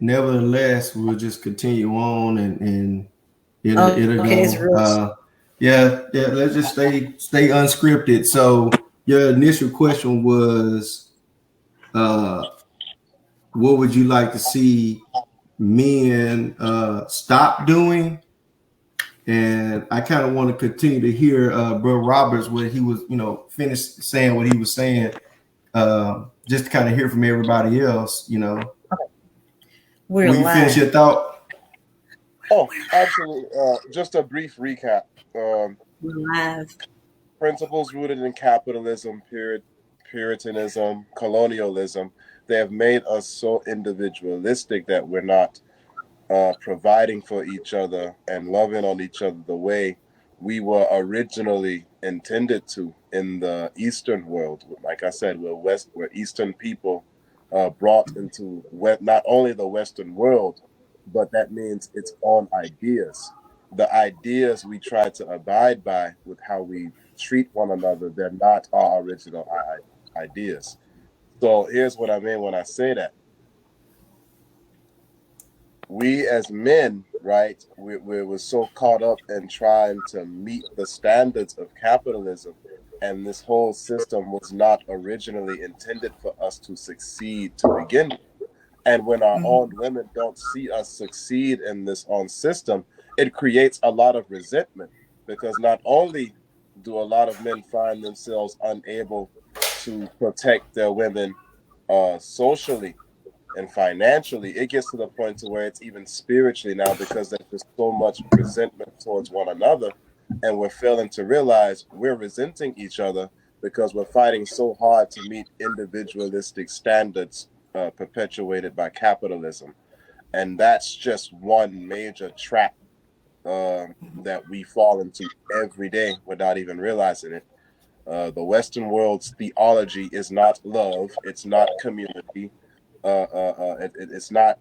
nevertheless, we'll just continue on and it'll Okay, it's go. real. Yeah. Let's just stay unscripted. So your initial question was, uh, what would you like to see men stop doing? And I kind of want to continue to hear Bro Roberts what he was, finish saying what he was saying, just to kind of hear from everybody else. We're Will you finish live. your thought? Oh, absolutely. Just a brief recap. We're live. Principles rooted in capitalism, Puritanism, colonialism, they have made us so individualistic that we're not providing for each other and loving on each other the way we were originally intended to in the Eastern world. Like I said, we're Eastern people brought into not only the Western world, but that means its own ideas. The ideas we try to abide by with how we treat one another, they're not our original ideas. So here's what I mean when I say that. We as men, right, we were so caught up in trying to meet the standards of capitalism, and this whole system was not originally intended for us to succeed to begin with. And when our own women don't see us succeed in this own system, it creates a lot of resentment, because not only do a lot of men find themselves unable to protect their women socially and financially, it gets to the point to where it's even spiritually now, because there's just so much resentment towards one another, and we're failing to realize we're resenting each other because we're fighting so hard to meet individualistic standards perpetuated by capitalism. And that's just one major trap that we fall into every day without even realizing it. The Western world's theology is not love, it's not community, it's not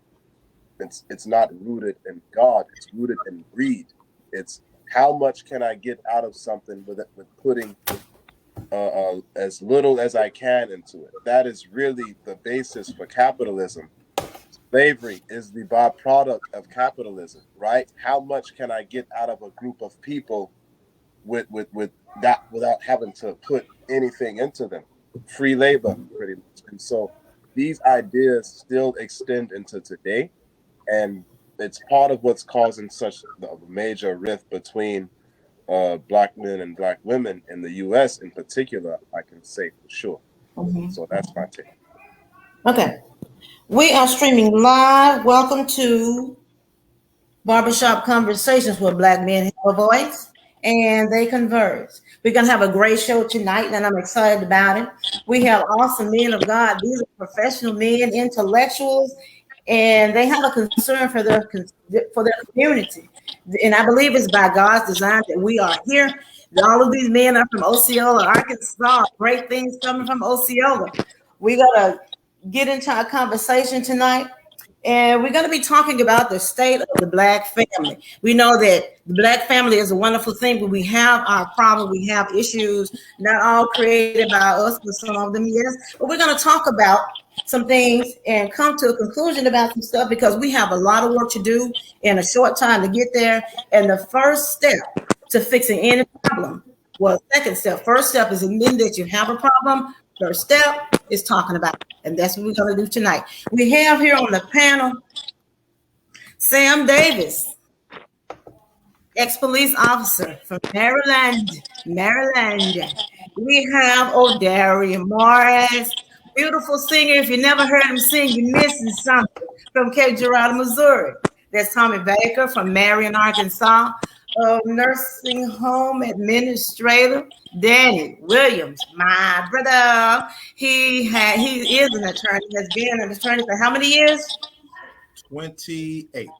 rooted in God. It's rooted in greed. It's how much can I get out of something with putting as little as I can into it. That is really the basis for capitalism. Slavery is the byproduct of capitalism, right? How much can I get out of a group of people with that without having to put anything into them? Free labor, pretty much. And so these ideas still extend into today, and it's part of what's causing such a major rift between black men and black women in the U.S. in particular. I can say for sure. So that's my take. Okay. We are streaming live. Welcome to Barbershop Conversations, where black men have a voice and they converse. We're going to have a great show tonight, and I'm excited about it. We have awesome men of God. These are professional men, intellectuals, and they have a concern for their community. And I believe it's by God's design that we are here. All of these men are from Osceola, Arkansas. Great things coming from Osceola. We're going to get into our conversation tonight. And we're going to be talking about the state of the black family. We know that the black family is a wonderful thing, but we have our problems, we have issues, not all created by us, but some of them, yes. But we're going to talk about some things and come to a conclusion about some stuff, because we have a lot of work to do in a short time to get there. And the first step to fixing any problem, well, second step. First step is admitting that you have a problem. First step is talking about it. And that's what we're going to do tonight. We have here on the panel Sam Davis, ex-police officer from Maryland. We have O'Darian Morris, beautiful singer. If you never heard him sing, you're missing something, from Cape Girardeau, Missouri. There's Tommy Baker from Marion, Arkansas. Nursing home administrator Danny Williams, my brother. He is an attorney. Has been an attorney for how many years? 28.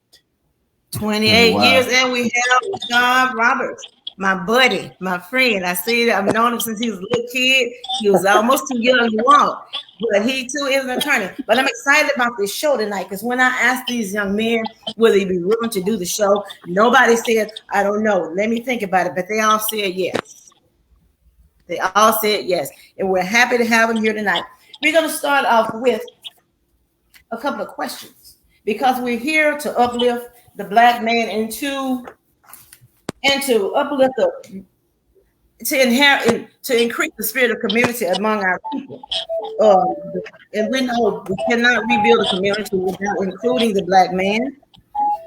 28 years. And we have John Roberts, my buddy, my friend. I see that I've known him since he was a little kid. He was almost too young to walk, but he too is an attorney. But I'm excited about this show tonight, because when I asked these young men will they be willing to do the show, nobody said, I don't know, let me think about it. But they all said yes. They all said yes. And we're happy to have them here tonight. We're going to start off with a couple of questions. because we're here to uplift the black man and to uplift the to inherit to increase the spirit of community among our people. Um, and we know we cannot rebuild a community without including the black man.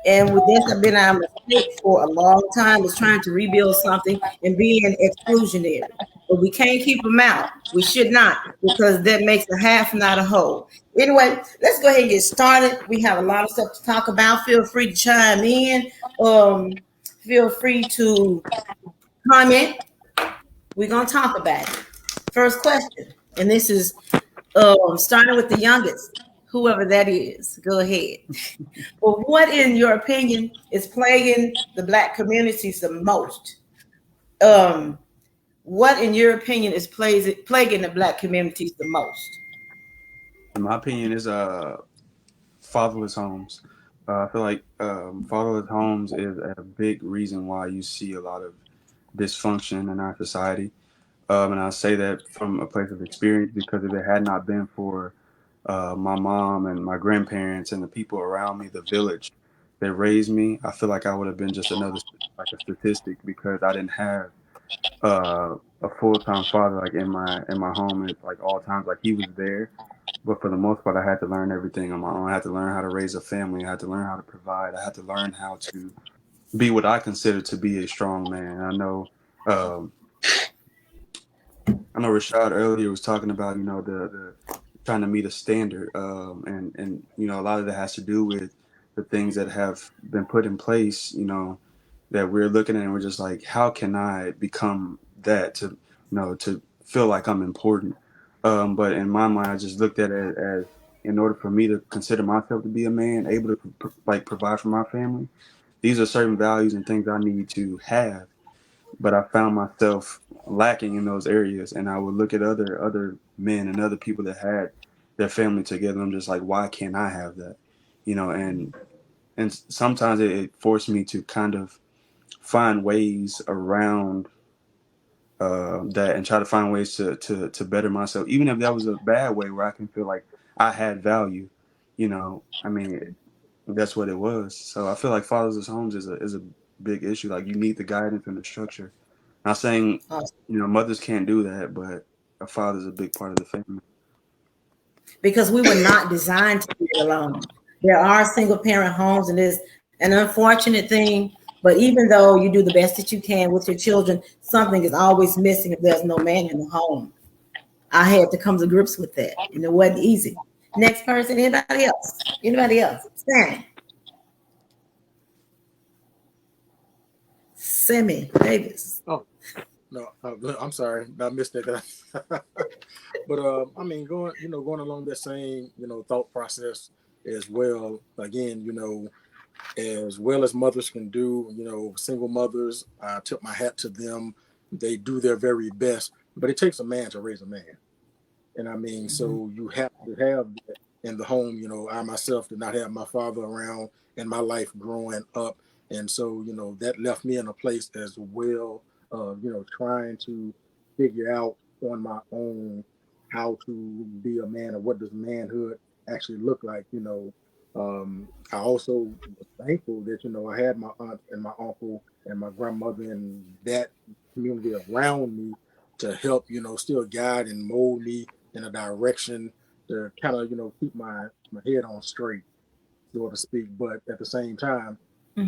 And this has been our mistake for a long time, is trying to rebuild something and being exclusionary. But we can't keep them out. We should not, because that makes a half, not a whole. Anyway, let's go ahead and get started. We have a lot of stuff to talk about. Feel free to chime in. Feel free to comment. We're gonna talk about it. First question, and this is starting with the youngest, whoever that is. Go ahead. Well, what, in your opinion, is plaguing the black communities the most? What, in your opinion, is plaguing the black communities the most? In my opinion, is fatherless homes. I feel like fatherless homes is a big reason why you see a lot of dysfunction in our society. And I say that from a place of experience, because if it had not been for my mom and my grandparents and the people around me, the village that raised me, I feel like I would have been just another, like a statistic, because I didn't have a full time father like in my home at like all times. Like, he was there, but for the most part, I had to learn everything on my own. I had to learn how to raise a family. I had to learn how to provide. I had to learn how to be what I consider to be a strong man. Um, I know Rashad earlier was talking about, the trying to meet a standard, and a lot of that has to do with the things that have been put in place, that we're looking at, and we're just like, how can I become that, to feel like I'm important? But in my mind, I just looked at it as, in order for me to consider myself to be a man, able to like provide for my family, these are certain values and things I need to have, but I found myself lacking in those areas. And I would look at other men and other people that had their family together. I'm just like, why can't I have that? And sometimes it forced me to kind of find ways around that, and try to find ways to better myself, even if that was a bad way where I can feel like I had value. I mean, that's what it was. So I feel like fathers' homes is a big issue. Like, you need the guidance and the structure. Not saying, mothers can't do that, but a father's a big part of the family. Because we were not designed to be alone. There are single parent homes, and it's an unfortunate thing. But even though you do the best that you can with your children, something is always missing if there's no man in the home. I had to come to grips with that, and it wasn't easy. Next person, anybody else? Anybody else? Sammy Davis. Oh no, I'm sorry, I missed that. But I mean, going along that same thought process as well. Again, as well as mothers can do, single mothers, I tip my hat to them. They do their very best, but it takes a man to raise a man. And I mean, so you have to have that in the home. I myself did not have my father around in my life growing up. And so, that left me in a place as well, trying to figure out on my own how to be a man, or what does manhood actually look like. I also was thankful that, I had my aunt and my uncle and my grandmother and that community around me to help, still guide and mold me in a direction to kind of, keep my head on straight, so to speak. But at the same time,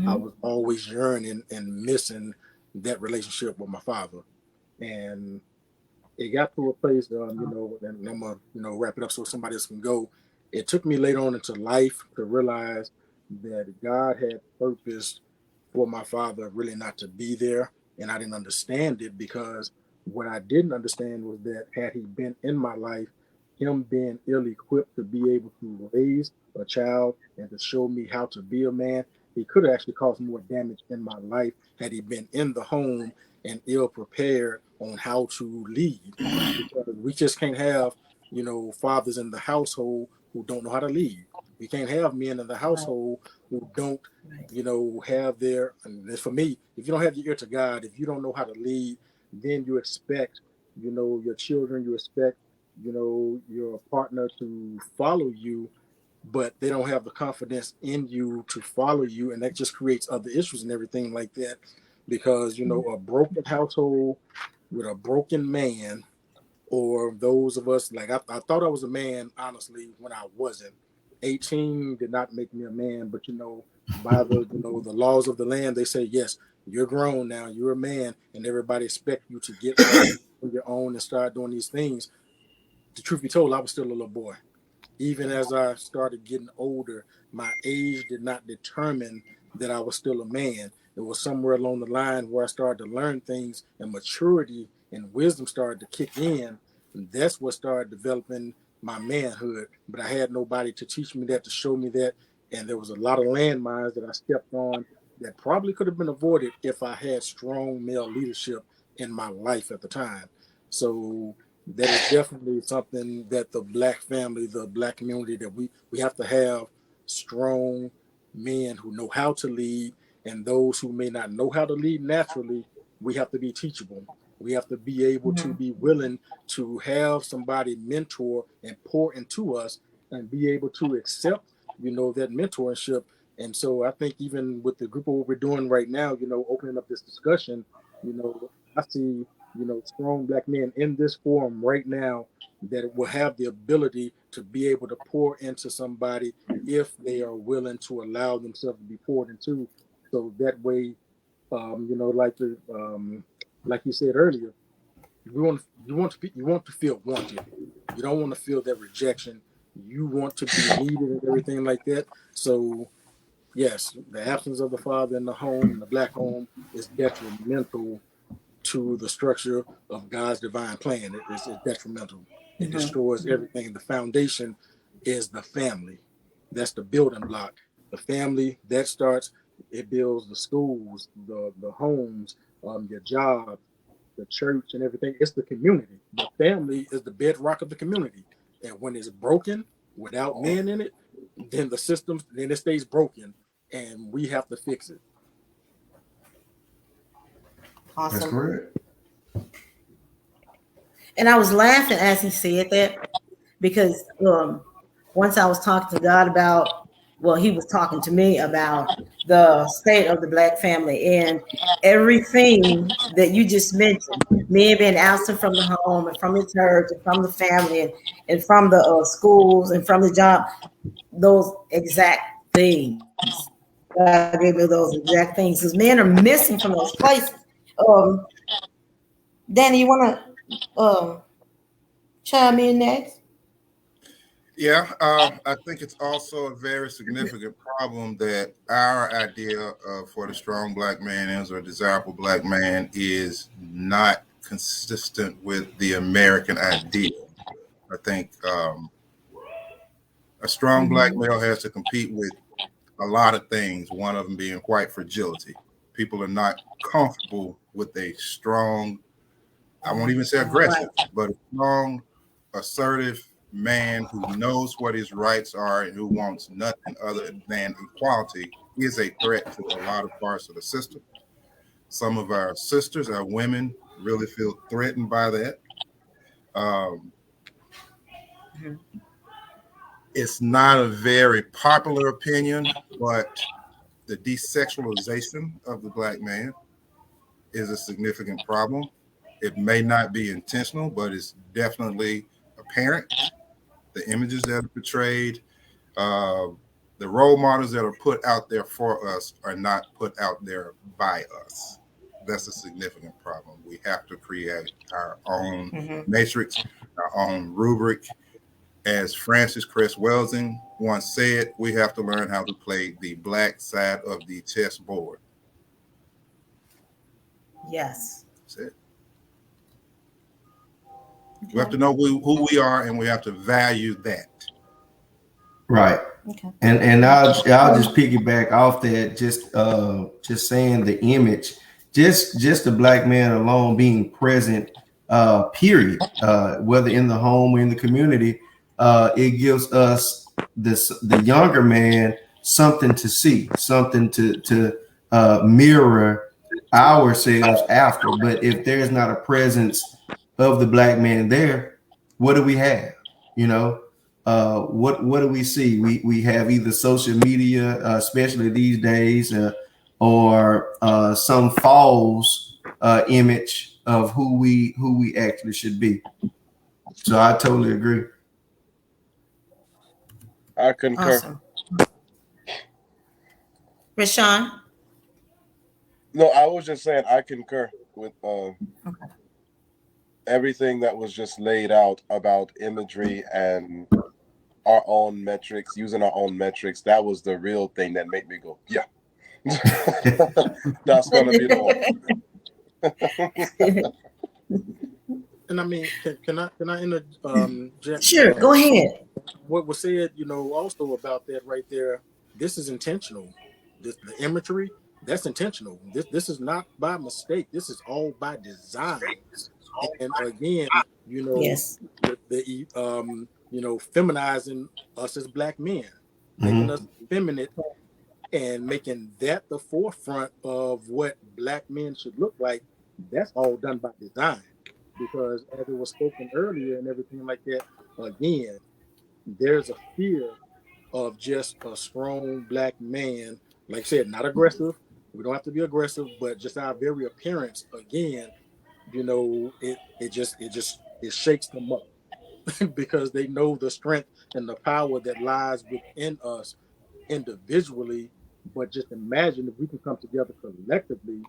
I was always yearning and missing that relationship with my father. And it got to a place, and I'm gonna, wrap it up so somebody else can go. It took me later on into life to realize that God had purpose for my father really not to be there, and I didn't understand it, because what I didn't understand was that had he been in my life, him being ill-equipped to be able to raise a child and to show me how to be a man, he could have actually caused more damage in my life had he been in the home and ill prepared on how to lead. Because we just can't have, fathers in the household who don't know how to lead. We can't have men in the Right, household who don't, right. have their, and for me, if you don't have your ear to God, if you don't know how to lead, then you expect, your children, you expect, your partner to follow you, but they don't have the confidence in you to follow you, and that just creates other issues and everything like that. Because a broken household with a broken man, or those of us like I thought I was a man honestly when I wasn't. 18 did not make me a man, but by the laws of the land, they say yes, you're grown now, you're a man, and everybody expect you to get up on your own and start doing these things. The truth be told, I was still a little boy. Even as I started getting older, my age did not determine that I was still a man. It was somewhere along the line where I started to learn things and maturity and wisdom started to kick in. And that's what started developing my manhood. But I had nobody to teach me that, to show me that. And there was a lot of landmines that I stepped on that probably could have been avoided if I had strong male leadership in my life at the time. So that is definitely something that the Black family, the Black community, that we have to have strong men who know how to lead, and those who may not know how to lead naturally, we have to be teachable. We have to be able to be willing to have somebody mentor and pour into us, and be able to accept, that mentorship. And so I think even with the group of what we're doing right now, opening up this discussion, I see strong Black men in this forum right now that will have the ability to be able to pour into somebody if they are willing to allow themselves to be poured into. So that way, like you said earlier, you want to feel wanted. You don't want to feel that rejection. You want to be needed and everything like that. So yes, the absence of the father in the home, in the Black home, is detrimental to the structure of God's divine plan. It's detrimental. It destroys everything. The foundation is the family. That's the building block. The family that starts, it builds the schools, the homes, your job, the church, and everything. It's the community. The family is the bedrock of the community. And when it's broken without men in it, then then it stays broken, and we have to fix it. That's Awesome. correct. And I was laughing as he said that because once I was talking to God about, well, he was talking to me about the state of the Black family and everything that you just mentioned, men being absent from the home and from the church and from the family and from the schools and from the job, those exact things. God gave me those exact things because men are missing from those places. Danny, you want to chime in next? Yeah, I think it's also a very significant problem that our idea of for the strong Black man is, or desirable Black man, is not consistent with the American ideal. I think a strong Black male has to compete with a lot of things, one of them being white fragility. People are not comfortable with a strong, I won't even say aggressive, but a strong, assertive man who knows what his rights are and who wants nothing other than equality is a threat to a lot of parts of the system. Some of our sisters, our women, really feel threatened by that. It's not a very popular opinion, but the desexualization of the Black man is a significant problem. It may not be intentional, but it's definitely apparent. The images that are portrayed, the role models that are put out there for us are not put out there by us. That's a significant problem. We have to create our own matrix, our own rubric. As Francis Cress Welsing once said, we have to learn how to play the Black side of the chessboard. Yes. That's it. We have to know who we are, and we have to value that. Right. Okay. And I'll just piggyback off that, just saying the image, just the Black man alone being present, period, whether in the home or in the community, it gives us the younger man something to see, something to mirror ourselves after. But if there's not a presence of the Black man there, what do we have? You know, what do we see? We have either social media, especially these days, or some false image of who we actually should be. So I totally agree. I concur. Awesome. Rashawn? No, I was just saying I concur with everything that was just laid out about imagery and our own metrics, using our own metrics. That was the real thing that made me go, yeah. That's gonna be the one. And I mean, can I interject? Sure, go ahead. What was said, also about that right there. This is intentional. The imagery, that's intentional. This is not by mistake. This is all by design. And again, Yes. the feminizing us as black men, making us feminine, and making that the forefront of what black men should look like. That's all done by design, because as it was spoken earlier and everything like that, again, there's a fear of just a strong black man, like I said, not aggressive. We don't have to be aggressive, but just our very appearance, again, it shakes them up because they know the strength and the power that lies within us individually. But just imagine if we can come together collectively,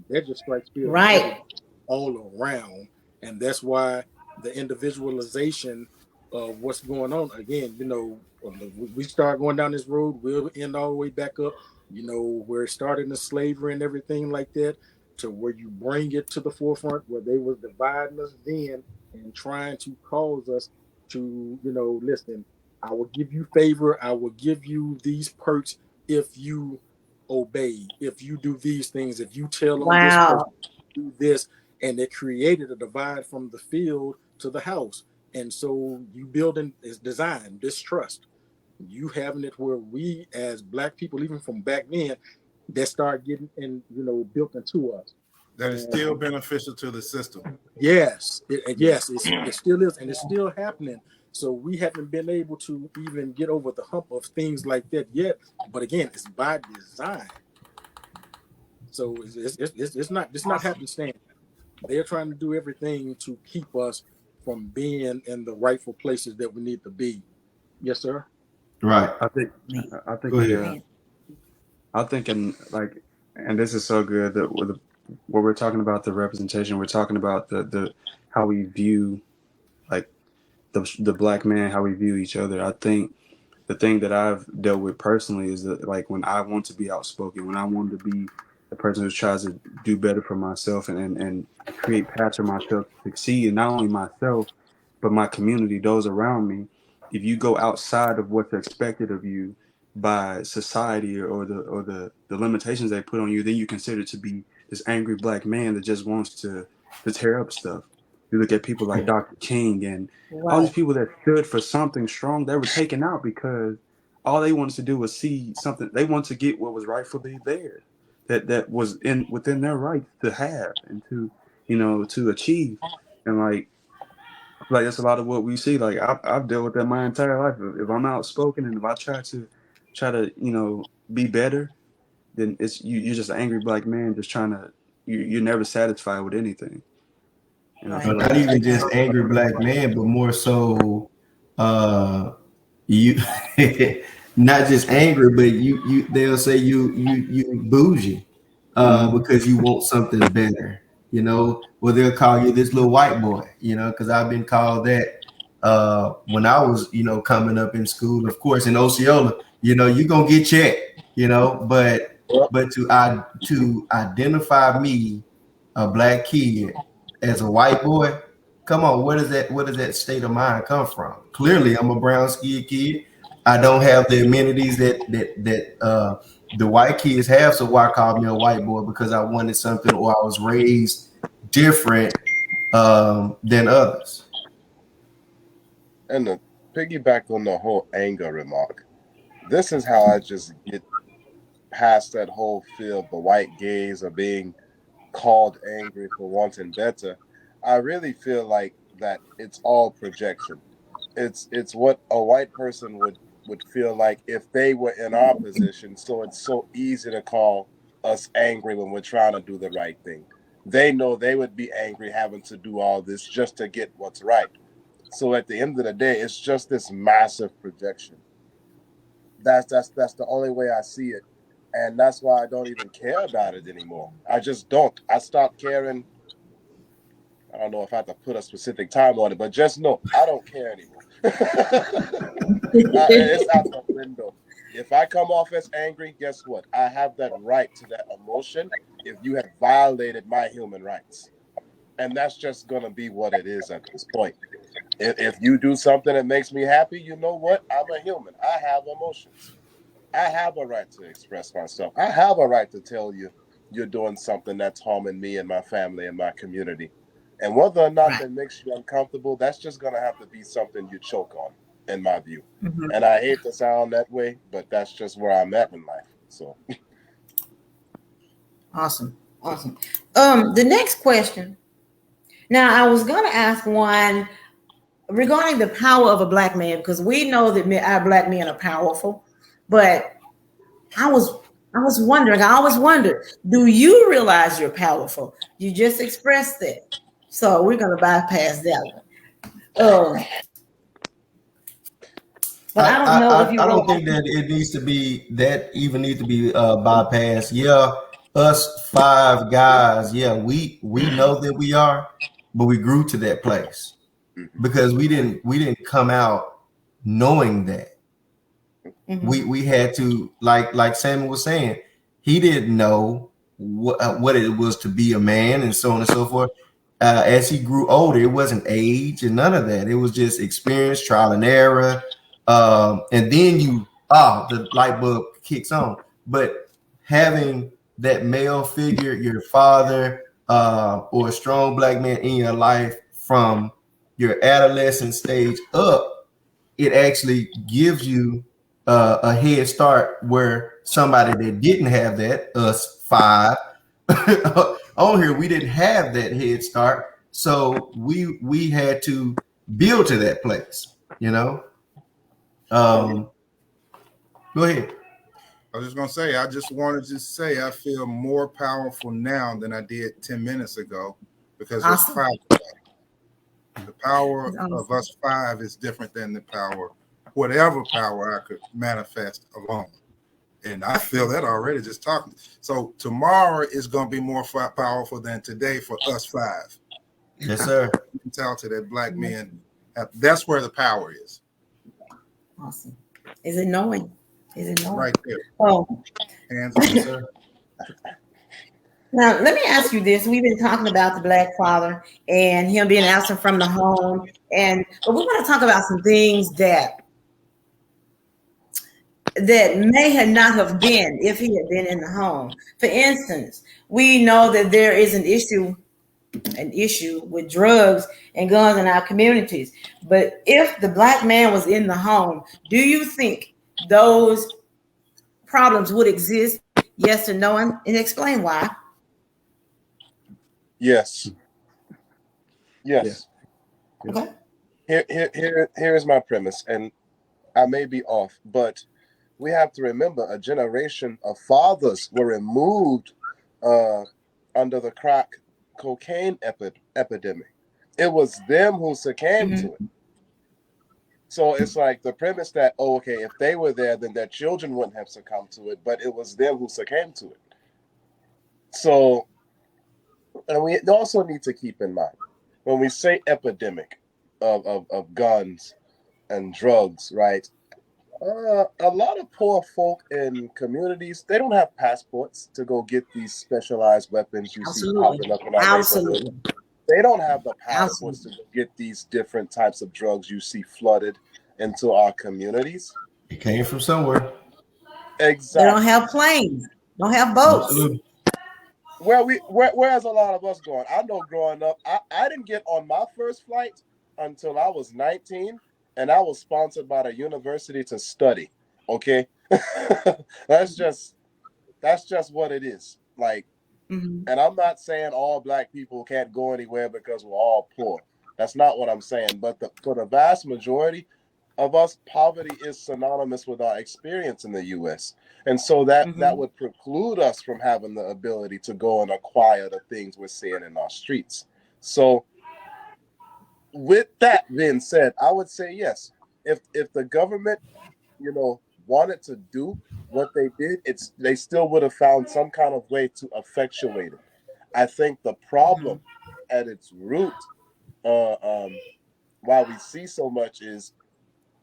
that just strikes fear in Right. everybody all around. And that's why the individualization of what's going on, again, we start going down this road, we'll end all the way back up, where it started in slavery and everything like that, to where you bring it to the forefront where they was dividing us then and trying to cause us to, listen, I will give you favor, I will give you these perks if you obey, if you do these things, if you tell on this person, Wow. do this. And it created a divide from the field to the house. And so you building is design, distrust. You having it where we as black people, even from back then, that start getting built into us. That is still beneficial to the system. Yes, it still is, and it's still happening. So we haven't been able to even get over the hump of things like that yet. But again, it's by design. So it's not happenstance. They're trying to do everything to keep us from being in the rightful places that we need to be. Yes, sir. Right. I think Go ahead. I'm thinking like, and this is so good that what we're talking about, the representation, we're talking about the how we view like the black man, how we view each other. I think the thing that I've dealt with personally is that like when I want to be outspoken, when I want to be the person who tries to do better for myself and create paths for myself to succeed, and not only myself, but my community, those around me. If you go outside of what's expected of you by society or the limitations they put on you, then you consider to be this angry black man that just wants to tear up stuff. You look at people like Dr. King and all these Right. people that stood for something strong, they were taken out because all they wanted to do was see something. They wanted to get what was rightfully theirs, that was within their right to have and to achieve. And like that's a lot of what we see. Like I've dealt with that my entire life. If I'm outspoken and if I try to be better, then you're just an angry black man just trying to you're never satisfied with anything. And I feel Right. like Not that's even just angry black man, but more so you not just angry, but you they'll say you bougie because you want something better, or they'll call you this little white boy, because I've been called that when I was, coming up in school. Of course, in Osceola, you're gonna get checked, but to identify me, a black kid, as a white boy, come on, where does that state of mind come from? Clearly, I'm a brown skinned kid. I don't have the amenities that the white kids have. So why call me a white boy? Because I wanted something, or I was raised different than others. And to piggyback on the whole anger remark, this is how I just get past that whole feel of the white gaze or being called angry for wanting better. I really feel like that it's all projection. It's what a white person would feel like if they were in our position. So it's so easy to call us angry when we're trying to do the right thing. They know they would be angry having to do all this just to get what's right. So at the end of the day, it's just this massive projection. That's the only way I see it. And that's why I don't even care about it anymore. I just don't. I stopped caring. I don't know if I have to put a specific time on it, but just know I don't care anymore. It's out the window. If I come off as angry, guess what? I have that right to that emotion if you have violated my human rights. And that's just going to be what it is at this point. If you do something that makes me happy, you know what? I'm a human. I have emotions. I have a right to express myself. I have a right to tell you you're doing something that's harming me and my family and my community. And whether or not that makes you uncomfortable, that's just going to have to be something you choke on, in my view. Mhm. And I hate to sound that way, but that's just where I'm at in life. So Awesome. The next question. Now, I was going to ask one regarding the power of a black man, because we know that our black men are powerful, but I was wondering, I always wondered, do you realize you're powerful? You just expressed that. So we're going to bypass that one. But I don't know if you I don't realize. think that it needs to be that even needs to be bypassed. Yeah, us five guys, yeah, we know that we are, but we grew to that place because we didn't come out knowing that. We had to, like Samuel was saying, he didn't know what it was to be a man and so on and so forth. As he grew older, it wasn't age and none of that. It was just experience, trial and error. And then the light bulb kicks on. But having that male figure, your father, or a strong black man in your life from your adolescent stage up, it actually gives you a head start where somebody that didn't have that, us five, on here, we didn't have that head start. So we had to build to that place, you know. Go ahead. I was just gonna say, I just wanted to say I feel more powerful now than I did 10 minutes ago because there's Awesome. five. The power of us five is different than the power, whatever power I could manifest alone. And I feel that already just talking. So tomorrow is going to be more powerful than today for us five. Yes, sir. Talented that black men have, that's where the power is. Awesome. Is it knowing? Right there. Oh. Hands on, sir. Now, let me ask you this. We've been talking about the black father and him being absent from the home. But we want to talk about some things that may have not have been if he had been in the home. For instance, we know that there is an issue with drugs and guns in our communities. But if the black man was in the home, do you think those problems would exist? Yes or no? And explain why. yes. Okay. Here is my premise, and I may be off, but we have to remember a generation of fathers were removed under the crack cocaine epidemic. It was them who succumbed to it. So it's like the premise that, oh, okay, if they were there, then their children wouldn't have succumbed to it, but it was them who succumbed to it. So, and we also need to keep in mind, when we say epidemic of guns and drugs, right? A lot of poor folk in communities, they don't have passports to go get these specialized weapons you see popping up in our neighborhood. They don't have the passports to get these different types of drugs you see flooded into our communities. It came from somewhere. Exactly. They don't have planes, don't have boats. Absolutely. Where's a lot of us going? I know growing up, I didn't get on my first flight until I was 19, and I was sponsored by the university to study. Okay, that's just what it is. Like, and I'm not saying all black people can't go anywhere because we're all poor. That's not what I'm saying. But for the vast majority of us, poverty is synonymous with our experience in the U.S. And so that would preclude us from having the ability to go and acquire the things we're seeing in our streets. So with that being said, I would say yes. If the government, wanted to do what they did, they still would have found some kind of way to effectuate it. I think the problem at its root, why we see so much is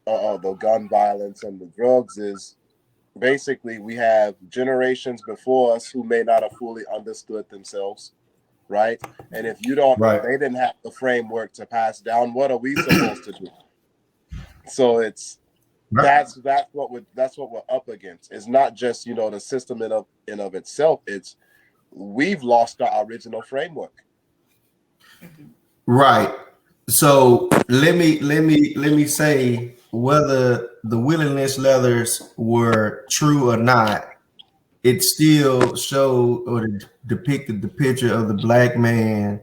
the gun violence and the drugs is basically we have generations before us who may not have fully understood themselves, right? And if Right. they didn't have the framework to pass down, what are we supposed to do? So that's what we're up against. It's not just the system in of itself. It's we've lost our original framework. Right. So let me say whether the Willie leathers were true or not, it still showed or depicted the picture of the black man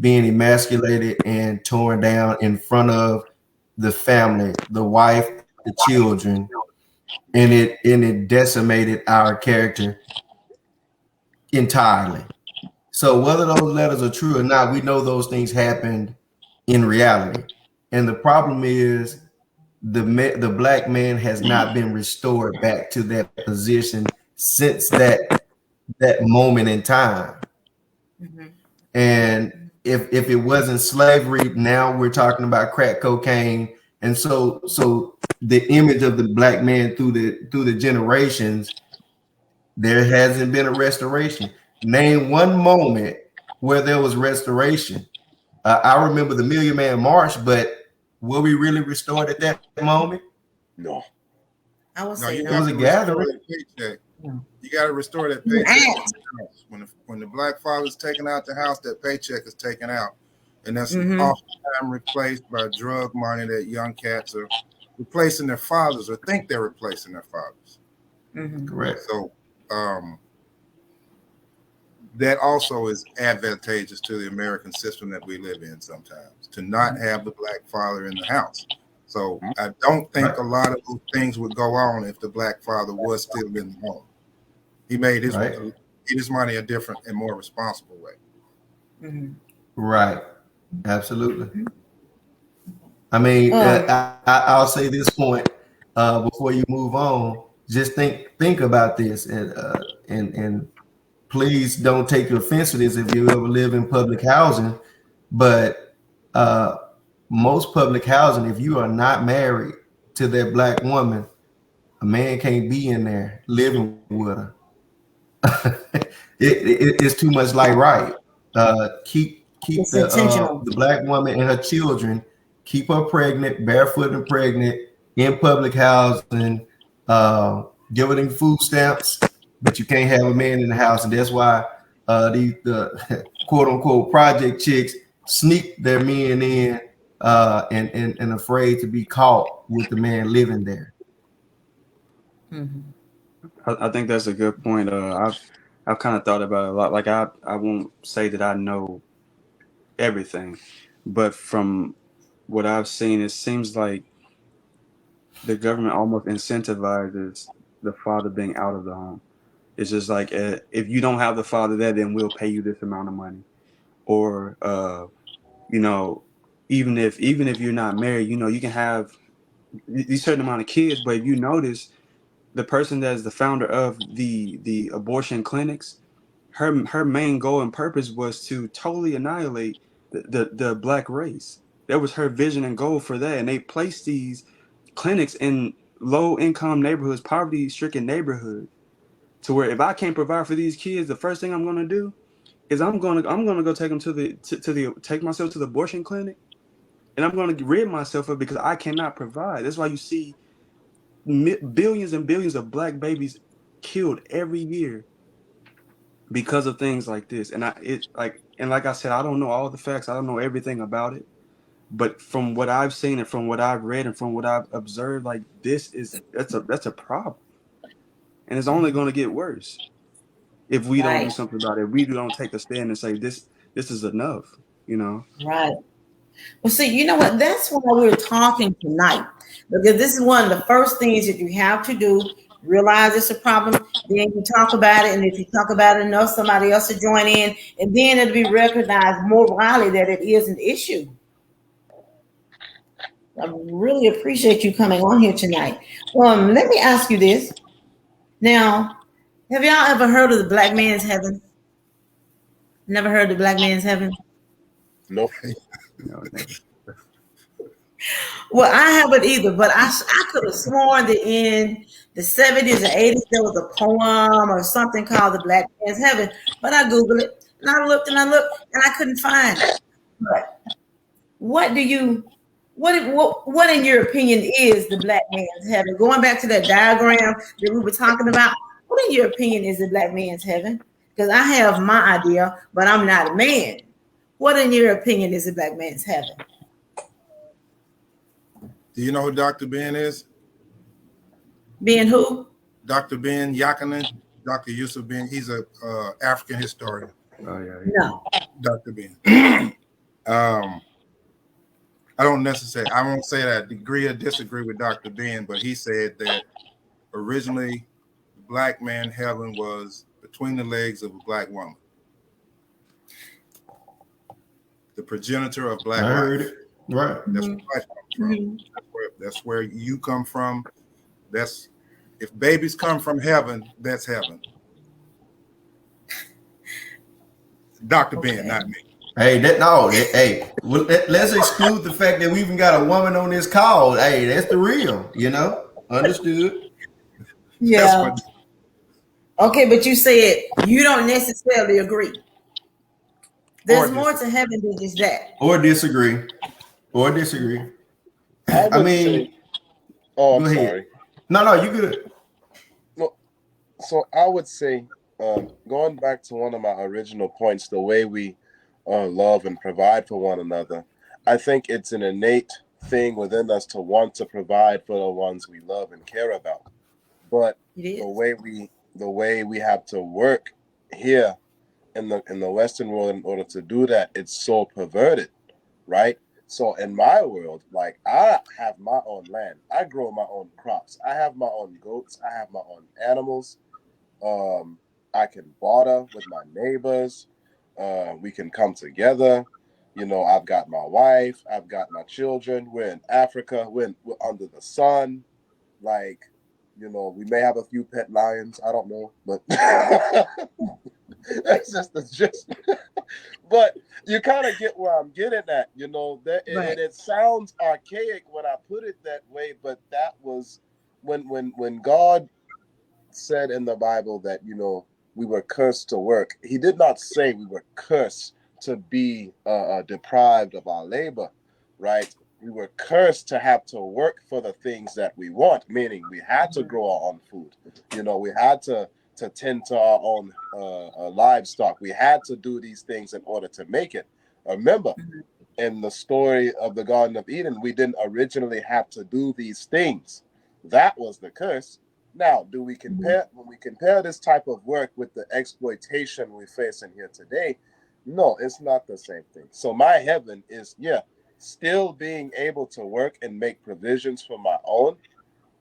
being emasculated and torn down in front of the family, the wife, the children, and it decimated our character entirely. So whether those letters are true or not, we know those things happened in reality. And the problem is the black man has not been restored back to that position since that moment in time. And if it wasn't slavery, now we're talking about crack cocaine. And so the image of the black man through the generations, there hasn't been a restoration. Name one moment where there was restoration. I remember the Million Man March, but were we really restored at that moment? No. I would No, say you no. It was got a to restore gathering. that paycheck. You got to restore that paycheck. When the black father's taken out the house, that paycheck is taken out, and that's oftentimes replaced by drug money that young cats are replacing their fathers or think they're replacing their fathers. Correct. So that also is advantageous to the American system that we live in sometimes, to not have the black father in the house. So I don't think a lot of those things would go on if the black father was still in the home. He made his money a different and more responsible way. Right. Absolutely. I mean, I'll say this point before you move on. Just think about this, and please don't take offense to this if you ever live in public housing. But most public housing, if you are not married to that black woman, a man can't be in there living with her. It's too much like right. Keep It's intentional. the black woman and her children, keep her pregnant, barefoot and pregnant in public housing, give her them food stamps, but you can't have a man in the house. And that's why the quote unquote project chicks sneak their men in and afraid to be caught with the man living there. I think that's a good point. I've kind of thought about it a lot. Like I won't say that I know everything, but from what I've seen, it seems like the government almost incentivizes the father being out of the home. It's just like if you don't have the father there, then we'll pay you this amount of money, or even if you're not married, you can have these certain amount of kids. But if you notice, the person that's the founder of the abortion clinics, her main goal and purpose was to totally annihilate the black race. That was her vision and goal for that. And they placed these clinics in low income neighborhoods, poverty stricken neighborhoods, to where if I can't provide for these kids, the first thing I'm gonna do is I'm gonna go take them take myself to the abortion clinic, and I'm gonna rid myself of it because I cannot provide. That's why you see billions and billions of black babies killed every year because of things like this. And like I said, I don't know all the facts. I don't know everything about it. But from what I've seen and from what I've read and from what I've observed, like that's a problem. And it's only going to get worse if we don't do something about it. If we don't take a stand and say this is enough, Right. Well, see, you know what? That's why we're talking tonight. Because this is one of the first things that you have to do. Realize it's a problem. Then you talk about it. And if you talk about it enough, somebody else will join in. And then it'll be recognized more widely that it is an issue. I really appreciate you coming on here tonight. Let me ask you this. Now, have y'all ever heard of the black man's heaven? Never heard of the black man's heaven? Nope. No, never. Well, I haven't either, but I could have sworn that in the 70s or 80s there was a poem or something called the Black Man's Heaven. But I Googled it and I looked and I couldn't find it. But what do you what in your opinion is the black man's heaven? Going back to that diagram that we were talking about, what in your opinion is the black man's heaven? Because I have my idea, but I'm not a man. What in your opinion is the black man's heaven? Do you know who Dr. Ben is? Being who? Dr. Ben Yakinen, Dr. Yusuf Ben. He's a African historian. Oh yeah. No. Dr. Ben. I won't say that I agree or disagree with Dr. Ben, but he said that originally the black man heaven was between the legs of a black woman. The progenitor of black I heard life. it. Right. That's where life comes from. That's where you come from. That's if babies come from heaven, that's heaven. Dr. Ben, not me. Hey, let's exclude the fact that we even got a woman on this call. Hey, that's the real, understood. Yeah. Okay, but you said you don't necessarily agree. There's more to heaven than just that. Or disagree. I mean, I'm go ahead. sorry. No, you good. No, so I would say, going back to one of my original points, the way we love and provide for one another, I think it's an innate thing within us to want to provide for the ones we love and care about. But the way we have to work here in the Western world in order to do that, it's so perverted, right? So in my world, like I have my own land, I grow my own crops, I have my own goats, I have my own animals. I can barter with my neighbors. We can come together. I've got my wife, I've got my children. We're in Africa. We're under the sun. Like, we may have a few pet lions. I don't know, but that's just the gist. But you kind of get where I'm getting at, right. And it sounds archaic when I put it that way, but that was when God said in the Bible that, we were cursed to work. He did not say we were cursed to be deprived of our labor, right? We were cursed to have to work for the things that we want, meaning we had to grow our own food. We had to tend to our own livestock. We had to do these things in order to make it. Remember, in the story of the Garden of Eden, we didn't originally have to do these things. That was the curse. Now, when we compare this type of work with the exploitation we face in here today, no, it's not the same thing. So my heaven is, still being able to work and make provisions for my own,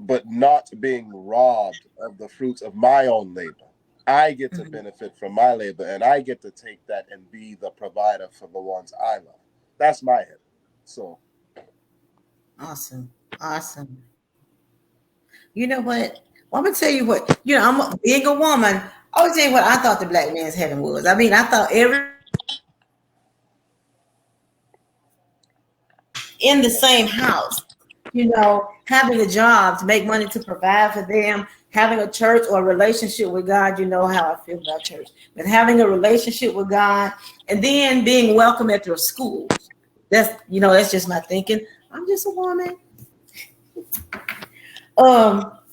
but not being robbed of the fruits of my own labor. I get to benefit from my labor, and I get to take that and be the provider for the ones I love. That's my heaven. So. Awesome. You know what? Well, I'm gonna tell you what. I'm being a woman. I'll tell you what I thought the black man's heaven was. I mean, I thought in the same house, having a job to make money to provide for them, having a church or a relationship with God. You know how I feel about church, but having a relationship with God and then being welcome at their schools. That's just my thinking. I'm just a woman.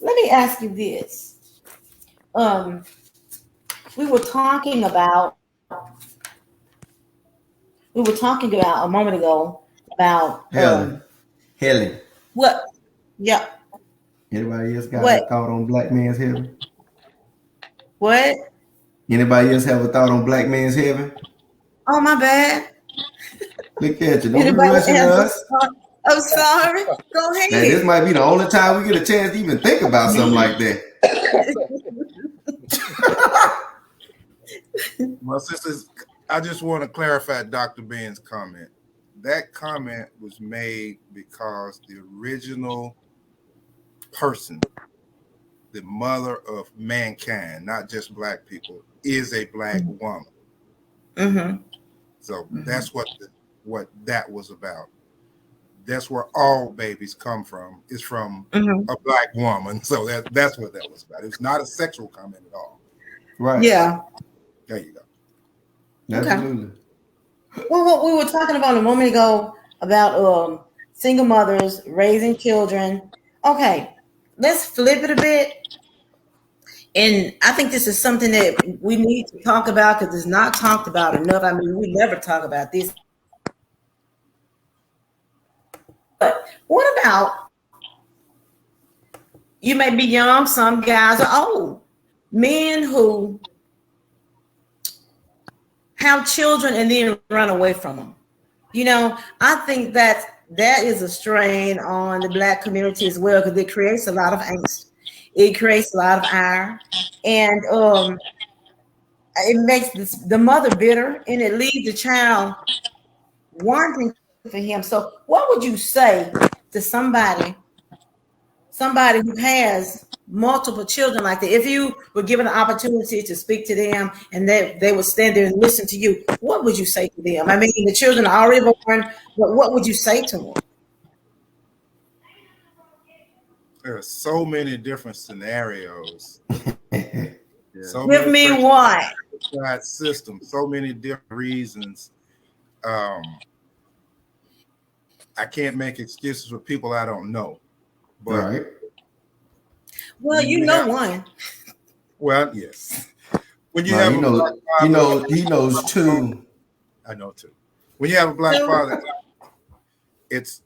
Let me ask you this. We were talking about a moment ago about Helen. What? Yeah. Anybody else got a thought on black man's heaven? What? Anybody else have a thought on black man's heaven? Oh, my bad. Look at you. Don't be Anybody rushing have us. I'm sorry. Go ahead. Man, this might be the only time we get a chance to even think about something like that. Well, I just want to clarify Dr. Ben's comment. That comment was made because the original person, the mother of mankind, not just black people, is a black woman. Mm-hmm. So that's what that was about. That's where all babies come from. Is from a black woman. So that's what that was about. It was not a sexual comment at all. Right. Yeah. There you go. Absolutely. Okay. Well, what we were talking about a moment ago about single mothers raising children. Okay, let's flip it a bit. And I think this is something that we need to talk about because it's not talked about enough. I mean, we never talk about this. But what about, you may be young, some guys are old, men who have children and then run away from them. You know, I think that is a strain on the black community as well because it creates a lot of angst. It creates a lot of ire. And it makes the mother bitter and it leaves the child wanting for him. So what would you say to somebody who has multiple children like that? If you were given an opportunity to speak to them and they would stand there and listen to you, what would you say to them? I mean, the children are already born, but what would you say to them? There are so many different scenarios. So Give me one. Systems, so many different reasons. I can't make excuses for people I don't know. But right. Well, you know one. Well, yes. When you No, have he knows two. I know two. When you have a black father, it's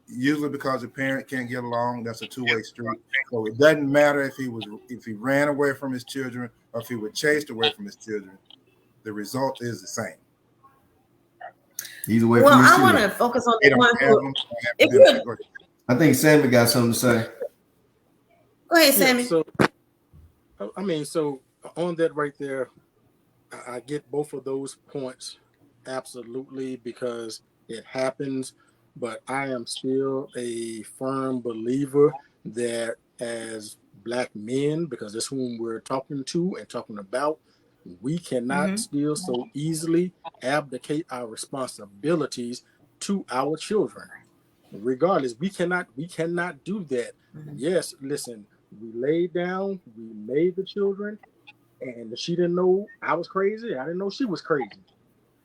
usually because the parent can't get along. That's a two-way street. So it doesn't matter if he ran away from his children or if he were chased away from his children. The result is the same. He's away from his children. Well, I want to focus on the one. I think Sammy got something to say. Go ahead, Sammy. So on that right there, I get both of those points absolutely because it happens. But I am still a firm believer that as black men, because that's whom we're talking to and talking about, we cannot still so easily abdicate our responsibilities to our children. Regardless, we cannot do that. Yes, listen, we laid down, we made the children, and she didn't know I was crazy. I didn't know she was crazy.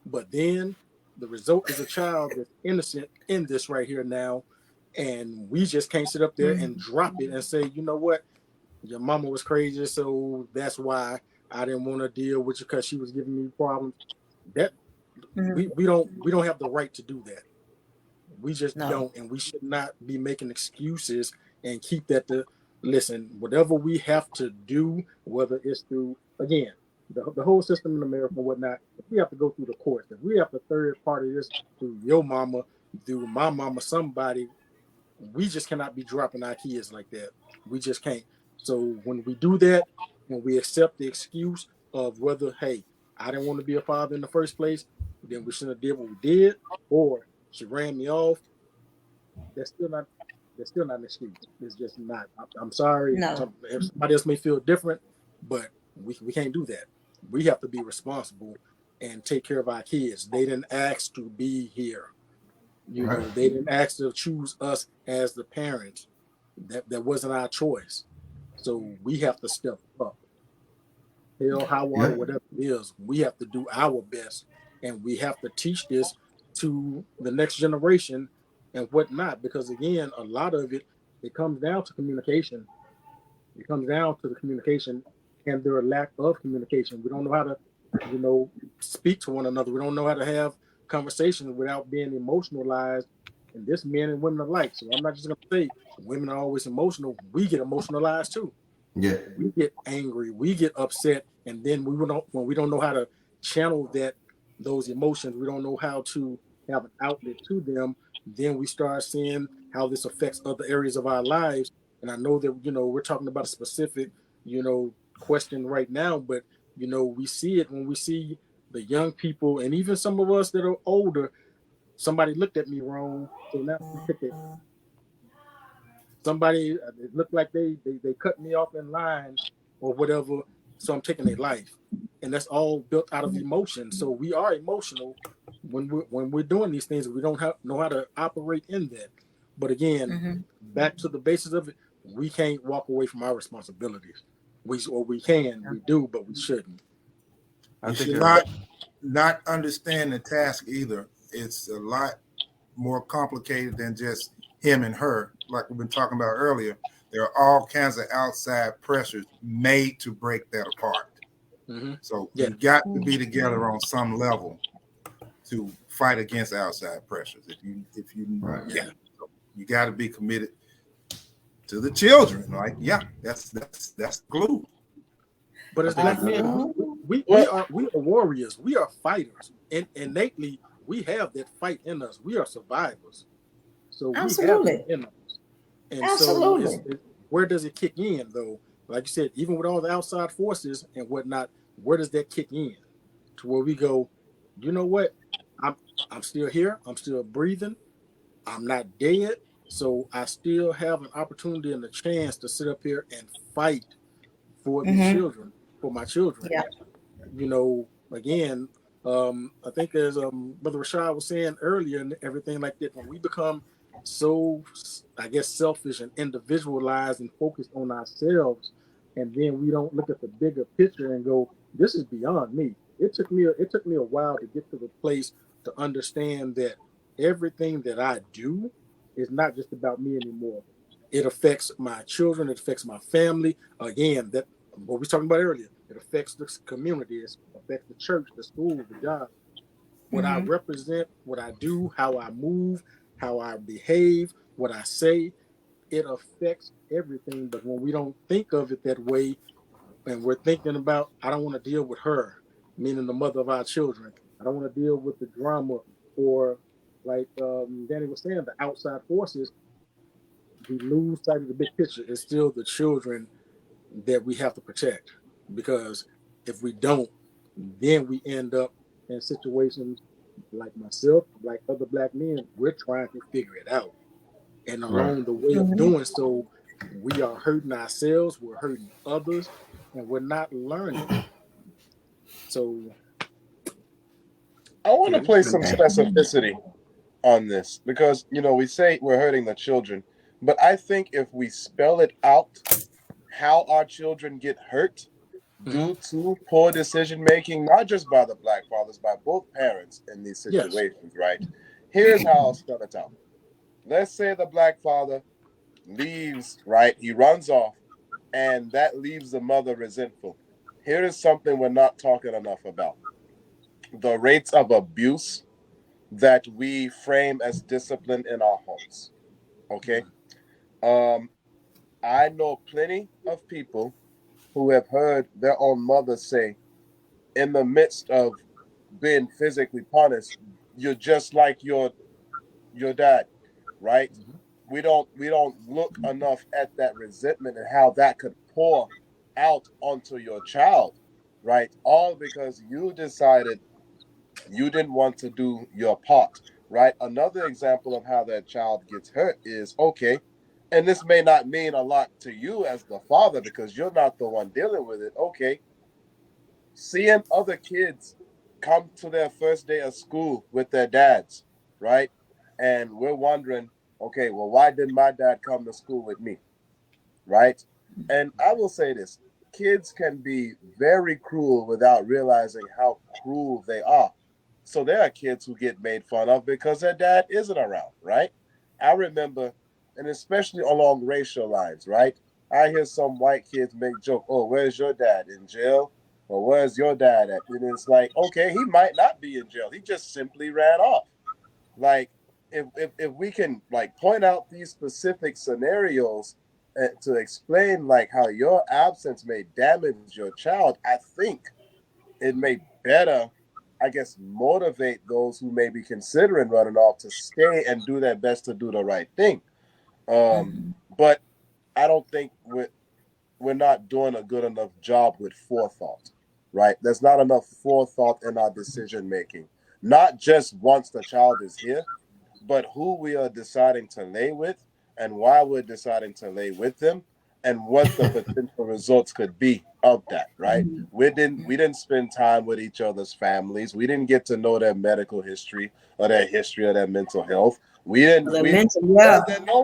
But then the result is a child that's innocent in this right here now. And we just can't sit up there and drop it and say, you know what, your mama was crazy, so that's why I didn't want to deal with you because she was giving me problems. That we don't have the right to do that. We just don't, and we should not be making excuses and keep that to listen. Whatever we have to do, whether it's through again the whole system in America and whatnot, if we have to go through the courts, if we have to third party this through your mama, through my mama, somebody, we just cannot be dropping our kids like that. We just can't. So when we do that, when we accept the excuse of whether, hey, I didn't want to be a father in the first place, then we shouldn't have did what we did, or she ran me off. That's still not an excuse. It's just not. I'm sorry. No. If somebody else may feel different, but we can't do that. We have to be responsible and take care of our kids. They didn't ask to be here. You know, they didn't ask to choose us as the parents. That wasn't our choice. So we have to step up. Hell, high water, whatever it is, we have to do our best, and we have to teach this to the next generation and whatnot. Because again, a lot of it comes down to communication. It comes down to the communication and their lack of communication. We don't know how to, speak to one another. We don't know how to have conversations without being emotionalized. And this men and women alike. So I'm not just going to say women are always emotional. We get emotionalized too. Yeah. We get angry. We get upset. And then when we don't know how to channel that those emotions. We don't know how to have an outlet to them. Then we start seeing how this affects other areas of our lives. And I know that, we're talking about a specific, question right now, but, we see it when we see the young people and even some of us that are older. Somebody looked at me wrong. So now we take it. Somebody, it looked like they cut me off in line or whatever. So I'm taking their life. And that's all built out of emotion. So we are emotional when we're doing these things. We don't know how to operate in that. But again, back to the basis of it, we can't walk away from our responsibilities. We can, we do, but we shouldn't. You I think should not understand the task either. It's a lot more complicated than just him and her. Like we've been talking about earlier, there are all kinds of outside pressures made to break that apart. So Yeah. you got to be together on some level to fight against outside pressures. If you Right. you got to be committed to the children. Like, that's glue. But as black men, we are warriors. We are fighters, and innately we have that fight in us. We are survivors, so we have it Absolutely. in us. And so, Absolutely. where does it kick in, though? Like you said, even with all the outside forces and whatnot, where does that kick in? To where we go, you know what? I'm still here. I'm still breathing. I'm not dead. So I still have an opportunity and a chance to sit up here and fight for these children, for my children. Yeah. Again, I think as Brother Rashad was saying earlier and everything like that, when we become so, I guess, selfish and individualized and focused on ourselves, and then we don't look at the bigger picture and go, this is beyond me. It took me a while to get to the place to understand that everything that I do is not just about me anymore. It affects my children. It affects my family. Again, that what we were talking about earlier. It affects the community. It affects the church, the school, the job. What I represent, what I do, how I move, how I behave, what I say, it affects everything. But when we don't think of it that way, and we're thinking about, I don't want to deal with her, meaning the mother of our children. I don't want to deal with the drama, or like Danny was saying, the outside forces. We lose sight of the big picture. It's still the children that we have to protect, because if we don't, then we end up in situations like myself, like other black men. We're trying to figure it out, and Right. along the way of doing so, we are hurting ourselves, we're hurting others, and we're not learning. So I want to place some specificity on this because, we say we're hurting the children, but I think if we spell it out, how our children get hurt due to poor decision making, not just by the black fathers, by both parents in these yes, situations, right? Here's how I'll spell it out. Let's say the black father leaves, right? He runs off, and that leaves the mother resentful. Here is something we're not talking enough about: the rates of abuse that we frame as discipline in our homes. Okay. Um, I know plenty of people who have heard their own mother say, in the midst of being physically punished, you're just like your dad, right? We don't look enough at that resentment and how that could pour out onto your child, right? All because you decided you didn't want to do your part, right? Another example of how that child gets hurt is, okay, and this may not mean a lot to you as the father because you're not the one dealing with it. Okay, seeing other kids come to their first day of school with their dads, right? And we're wondering, okay, well, why didn't my dad come to school with me, right? And I will say this: kids can be very cruel without realizing how cruel they are. So there are kids who get made fun of because their dad isn't around, right? I remember, and especially along racial lines, right? I hear some white kids make joke, "Oh, where's your dad, in jail? Or where's your dad at?" And it's like, okay, he might not be in jail. He just simply ran off. Like, if we can like point out these specific scenarios to explain like how your absence may damage your child, I think it may better I guess, motivate those who may be considering running off to stay and do their best to do the right thing. But I don't think we're not doing a good enough job with forethought, right? There's not enough forethought in our decision making, not just once the child is here, but who we are deciding to lay with and why we're deciding to lay with them and what the potential results could be of that, right? We didn't spend time with each other's families. We didn't get to know their medical history or their history of their mental health. We didn't The we mental, yeah. no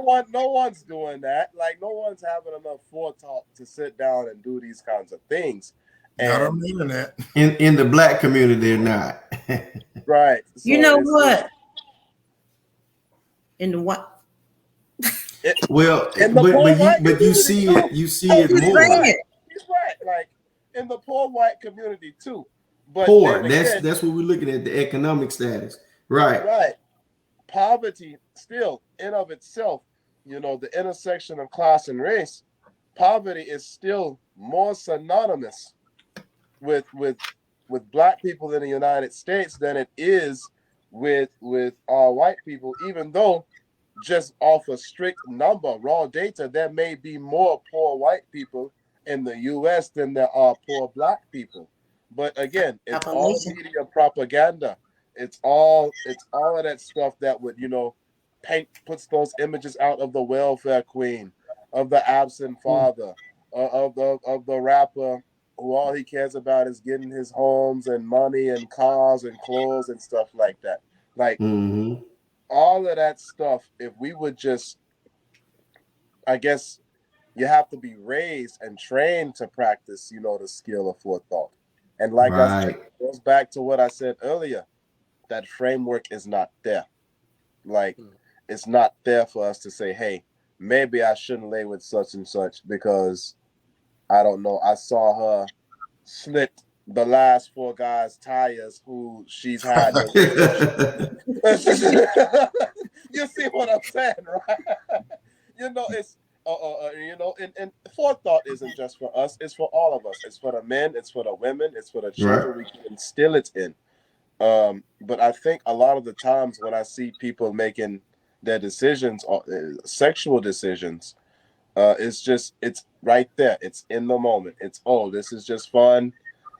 one's doing that. Like no one's having enough forethought to sit down and do these kinds of things. Not on And the internet. In the black community, they're not. right. So You know it's what? In the what? Well, in the poor white but you community see too. it. You see it He's more. saying it. He's right. Like in the poor white community too. But Poor. then again, That's what we're looking at, the economic status. Right. right. Poverty still in of itself, the intersection of class and race, poverty is still more synonymous with black people in the United States than it is with white people, even though just off a strict number, raw data, there may be more poor white people in the US than there are poor black people. But again, it's all Population. media propaganda. It's all of that stuff that would, puts those images out of the welfare queen, of the absent father, of the rapper who all he cares about is getting his homes and money and cars and clothes and stuff like that. Like all of that stuff, if we would just, I guess you have to be raised and trained to practice, the skill of forethought. And like I said, it goes back to what I said earlier, that framework is not there. Like it's not there for us to say, hey, maybe I shouldn't lay with such and such because I don't know, I saw her slit the last 4 guys' tires who she's had. You see what I'm saying, right? It's and forethought isn't just for us, it's for all of us. It's for the men, it's for the women, it's for the children. We can instill it in. But I think a lot of the times when I see people making their decisions, sexual decisions, it's right there. It's in the moment. It's, this is just fun.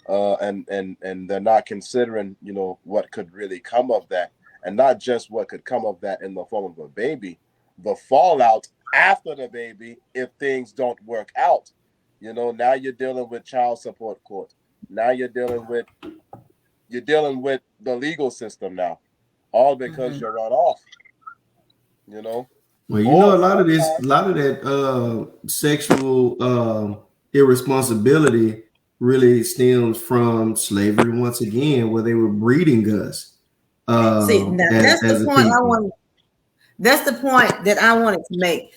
And they're not considering, what could really come of that. And not just what could come of that in the form of a baby, the fallout after the baby if things don't work out. Now you're dealing with child support court. Now you're dealing with the legal system now, all because you're run off. Well, a lot of that sexual irresponsibility really stems from slavery once again, where they were breeding us. See, now that's the point that's the point that I wanted to make.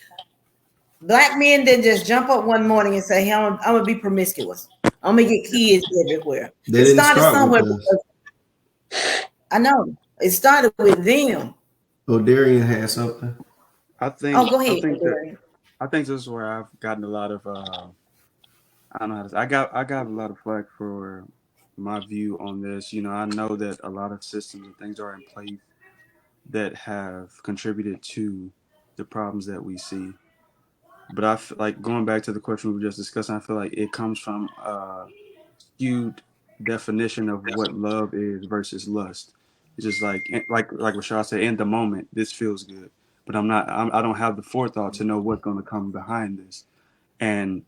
Black men didn't just jump up one morning and say, hey, I'm gonna be promiscuous. I'm gonna get kids everywhere. It started somewhere. I know. It started with them. Darian has something. I think. Oh, go ahead. I think this is where I've gotten a lot of. I don't know how to say. I got a lot of flack for my view on this. I know that a lot of systems and things are in place that have contributed to the problems that we see. But I feel like, going back to the question we were just discussing, I feel like it comes from a skewed definition of what love is versus lust. It's just like Rashad said, in the moment, this feels good, but I don't have the forethought to know what's going to come behind this. And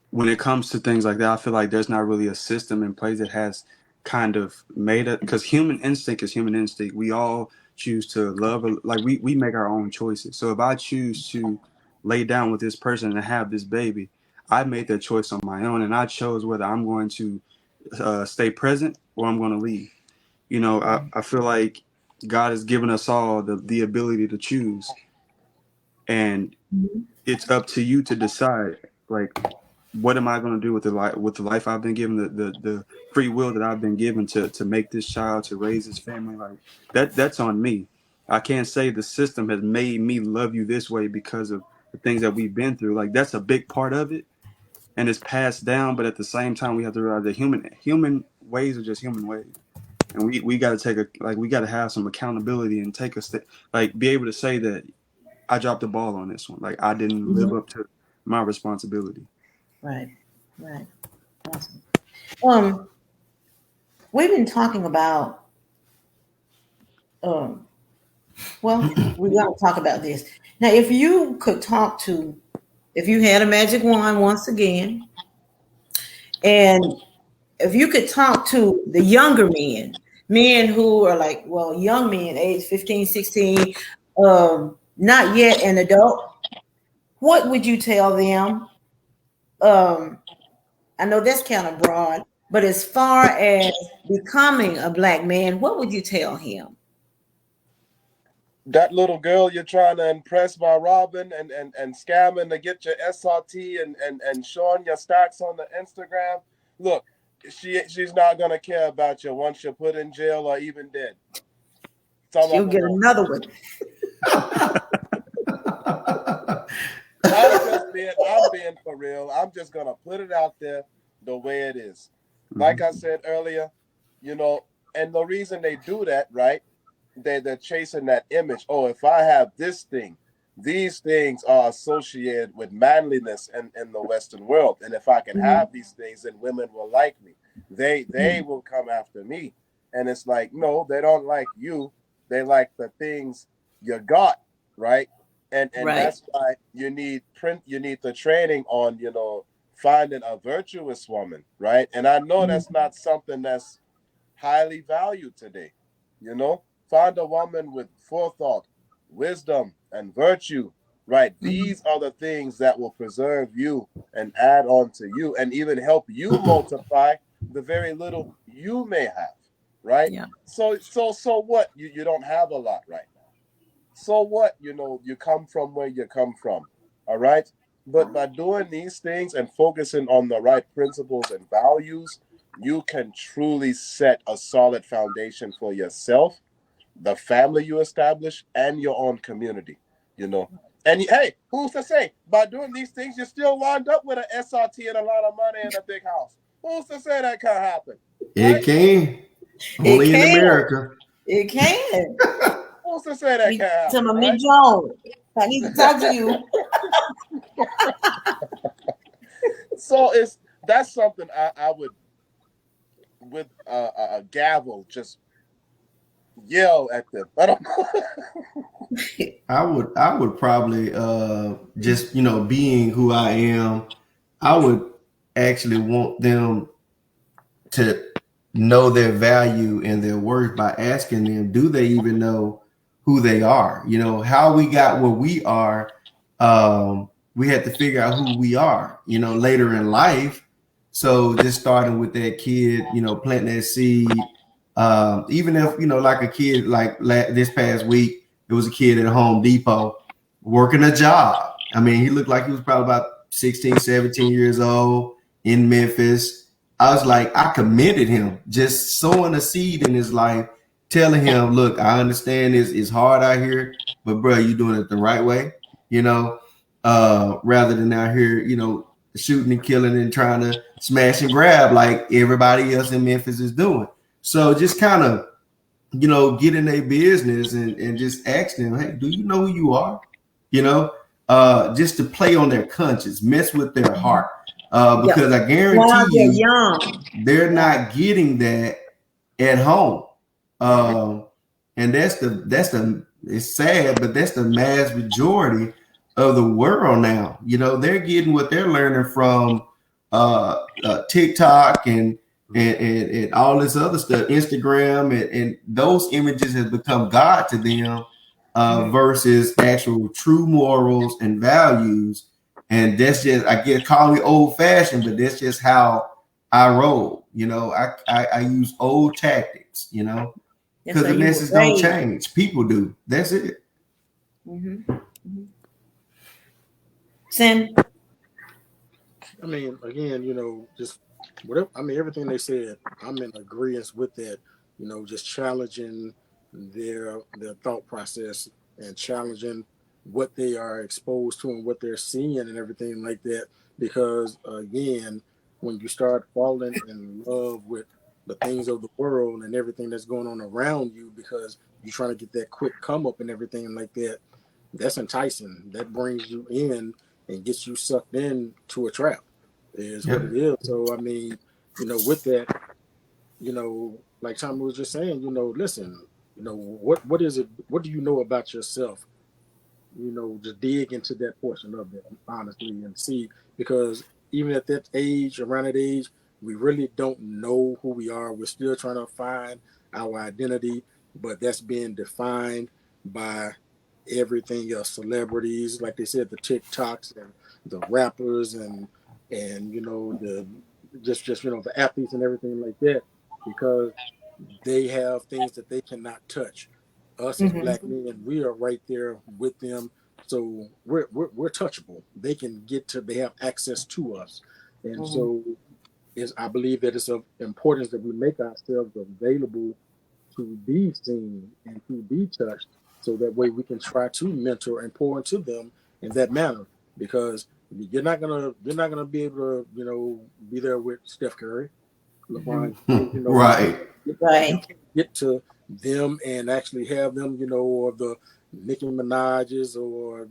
when it comes to things like that, I feel like there's not really a system in place that has kind of made it, because human instinct is human instinct. We all choose to love, like we make our own choices. So if I choose to lay down with this person and have this baby, I made that choice on my own, and I chose whether I'm going to stay present or I'm going to leave. I feel like God has given us all the ability to choose, and it's up to you to decide, like, what am I going to do with the life I've been given, the free will that I've been given to make this child, to raise this family. Like that's on me. I can't say the system has made me love you this way because of the things that we've been through. Like, that's a big part of it, and it's passed down. But at the same time, we have to realize that human ways are just human ways. and we got to we got to have some accountability and take a step, like be able to say that I dropped the ball on this one, like I didn't live up to my responsibility. Right. Awesome. We've been talking about well, we got to talk about this now. If you had a magic wand once again, and if you could talk to the younger men who are like, well, young men, age 15, 16, not yet an adult, what would you tell them? I know that's kind of broad, but as far as becoming a black man, what would you tell him? That little girl you're trying to impress by robbing and scamming to get your SRT and showing your stacks on the Instagram. Look, she's not gonna care about you once you're put in jail or even dead. You'll get another one. I'm being for real. I'm just gonna put it out there the way it is. Like I said earlier, and the reason they do that, right? They're chasing that image. Oh, if I have this thing, these things are associated with manliness in the Western world. And if I can have these things, then women will like me. They will come after me. And it's like, no, they don't like you. They like the things you got, right? And Right. That's why you need the training on, finding a virtuous woman, right? And I know that's not something that's highly valued today, Find a woman with forethought, wisdom, and virtue, right? These are the things that will preserve you and add on to you and even help you multiply the very little you may have, right? Yeah. So what? You don't have a lot right now. So what? You come from where you come from, all right? But by doing these things and focusing on the right principles and values, you can truly set a solid foundation for yourself, the family you establish, and your own community, And hey, who's to say by doing these things you still wind up with an SRT and a lot of money and a big house? Who's to say that can't happen? It Right? can. Only in America. It can. Who's to say that can't happen? Some of Right? me, Jones. I need to talk to you. So that's something I would, with a gavel, just yell at them. I don't know. I would probably just being who I am, I would actually want them to know their value and their worth by asking them, do they even know who they are? How we got where we are. We had to figure out who we are, later in life. So just starting with that kid, planting that seed. Even if, like a kid, like this past week, it was a kid at Home Depot working a job. I mean, he looked like he was probably about 16, 17 years old in Memphis. I was like, I commended him, just sowing a seed in his life, telling him, look, I understand it's hard out here, but bro, you're doing it the right way, rather than out here, shooting and killing and trying to smash and grab like everybody else in Memphis is doing. So just kind of, get in their business and just ask them, hey, do you know who you are? Just to play on their conscience, mess with their heart. Because I guarantee you, they're not getting that at home. And it's sad, but that's the mass majority of the world now. They're getting what they're learning from TikTok and all this other stuff, Instagram, and those images have become God to them, versus actual true morals and values. And that's just, I guess, call me old fashioned, but that's just how I roll. I use old tactics, because the message don't change. People do. That's it. Sam? I mean, again, just whatever. I mean, everything they said, I'm in agreement with that. Just challenging their thought process and challenging what they are exposed to and what they're seeing and everything like that. Because again, when you start falling in love with the things of the world and everything that's going on around you because you're trying to get that quick come up and everything like that, that's enticing. That brings you in and gets you sucked in to a trap is what it is. So, I mean, with that, like Tommy was just saying, listen, what is it? What do you know about yourself? To dig into that portion of it, honestly, and see, because even at that age, around that age, we really don't know who we are. We're still trying to find our identity, but that's being defined by everything else, celebrities, like they said, the TikToks and the rappers and the just the athletes and everything like that, because they have things that they cannot touch. Us as black men, we are right there with them, so we're touchable. They can get to, they have access to us, and so is I believe that it's of importance that we make ourselves available to be seen and to be touched, so that way we can try to mentor and pour into them in that manner. Because you're not gonna be able to be there with Steph Curry, LeBron James, Right. you Right. can't get to them and actually have them, or the Nicki Minaj's or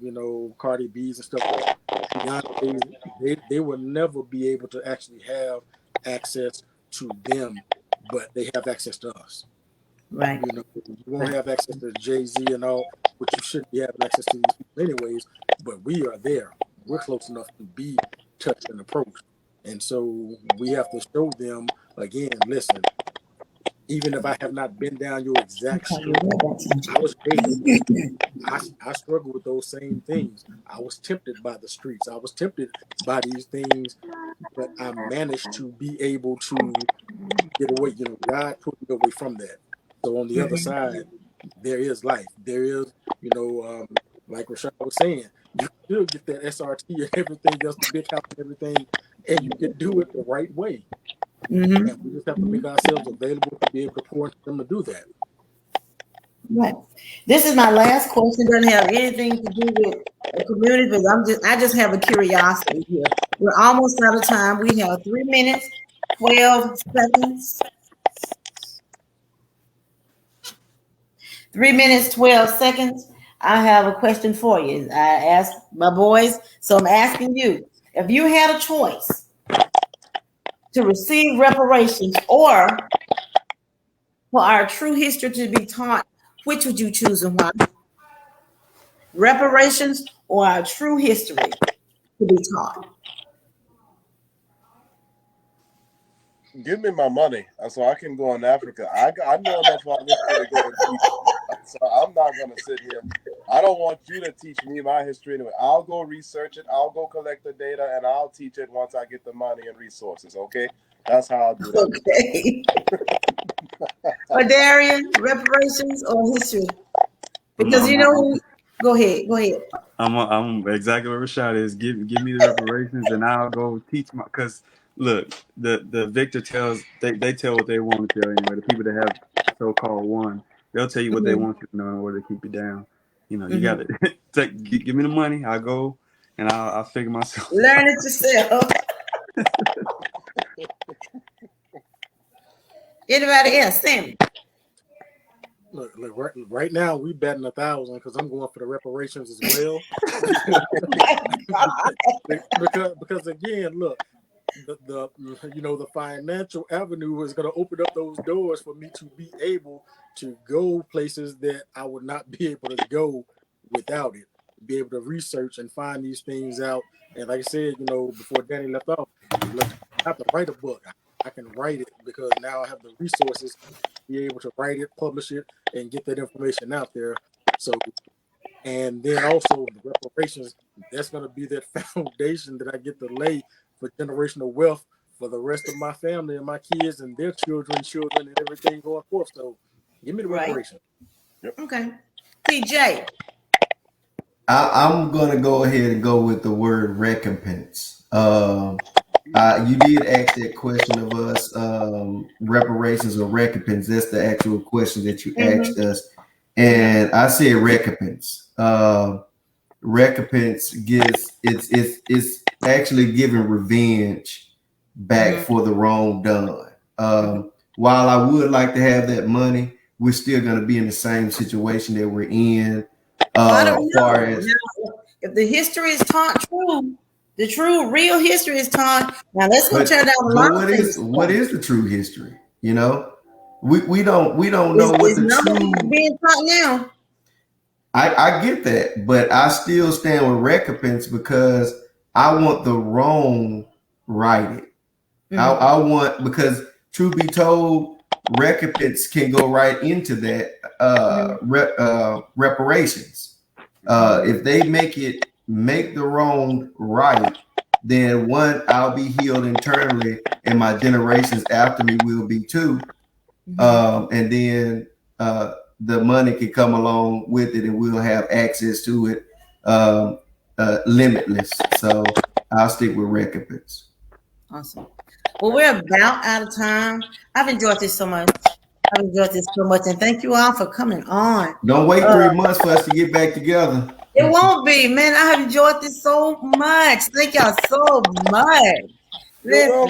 Cardi B's and stuff like Beyonce's. They will never be able to actually have access to them, but they have access to us. Right. You won't have access to Jay-Z and all, which you shouldn't be having access to these people anyways, but we are there. We're close enough to be touched and approached. And so we have to show them, again, listen, even if I have not been down your exact street, I was able, I struggle with those same things. I was tempted by the streets. I was tempted by these things, but I managed to be able to get away. God put me away from that. So on the other side, there is life. There is, like Rashad was saying, you still get that SRT and everything else, the big house and everything, and you can do it the right way. And we just have to make ourselves available to be able to pour into them to do that. Right. This is my last question. Doesn't have anything to do with the community, but I just have a curiosity here. We're almost out of time. We have 3 minutes, 12 seconds. 3 minutes, 12 seconds. I have a question for you. I asked my boys, so I'm asking you. If you had a choice to receive reparations or for our true history to be taught, which would you choose and why? Reparations or our true history to be taught? Give me my money so I can go in Africa. I know enough about history to go and teach. So I'm not going to sit here. I don't want you to teach me my history anyway. I'll go research it. I'll go collect the data, and I'll teach it once I get the money and resources. Okay, that's how I'll do that. Okay. Or Darian, reparations or history? Because go ahead. I'm exactly what Rashad is. Give me the reparations, and I'll go teach my. Because look, the victor they tell what they want to tell anyway. The people that have so-called won, they'll tell you what they want you to know in order to keep you down. You got to give me the money. I'll go and I'll figure myself. Learn it yourself. Anybody else? Sammy. Look, right now we betting 1,000 because I'm going for the reparations as well. because again, look, the financial avenue is going to open up those doors for me to be able to go places that I would not be able to go without it. Be able to research and find these things out. And like I said, before Danny left off, look, I have to write a book. I can write it because now I have the resources to be able to write it, publish it, and get that information out there. So, and then also the reparations, that's going to be that foundation that I get to lay for generational wealth for the rest of my family and my kids and their children, and everything going forth. So give me the reparation. Yep. Okay. TJ. I'm gonna go ahead and go with the word recompense. You did ask that question of us, reparations or recompense. That's the actual question that you asked us, and I said recompense. Recompense gives it's actually giving revenge back for the wrong done. while I would like to have that money, we're still going to be in the same situation that we're in. I don't Far know. as Now, if the history is taught true, the true, real history is taught. Now let's go tear down a lot but of things. what is the true history? You know, we don't know what It's the none of true. what's being taught now. I get that, but I still stand with recompense because I want the wrong righted. I want, because truth be told, recompense can go right into that reparations. If they make the wrong right, then one, I'll be healed internally, and my generations after me will be too. And then the money can come along with it, and we'll have access to it limitless. So I'll stick with recompense. Awesome. Well, we're about out of time. I've enjoyed this so much. And thank you all for coming on. Don't wait 3 months for us to get back together. It won't be, man. I have enjoyed this so much. Thank y'all so much. Listen,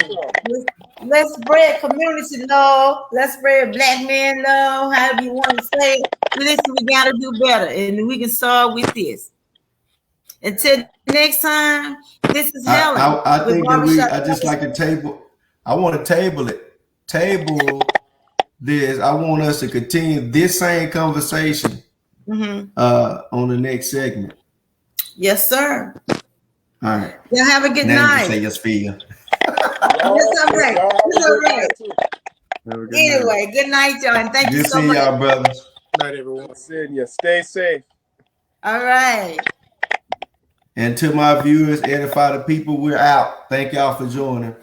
let's spread community love. Let's spread black man love, however you want to say it. Listen, we got to do better, and we can start with this. Until next time, this is Helen. I think that I just like to table. I want to table it. Table this. I want us to continue this same conversation on the next segment. Yes, sir. All right. Y'all have a good night. Say your spiel. It's all right. Anyway, good night, y'all, and thank you so much. Good seeing y'all, brothers. Good night, everyone. Seeing you. Stay safe. All right. And to my viewers, edify the people, we're out. Thank y'all for joining.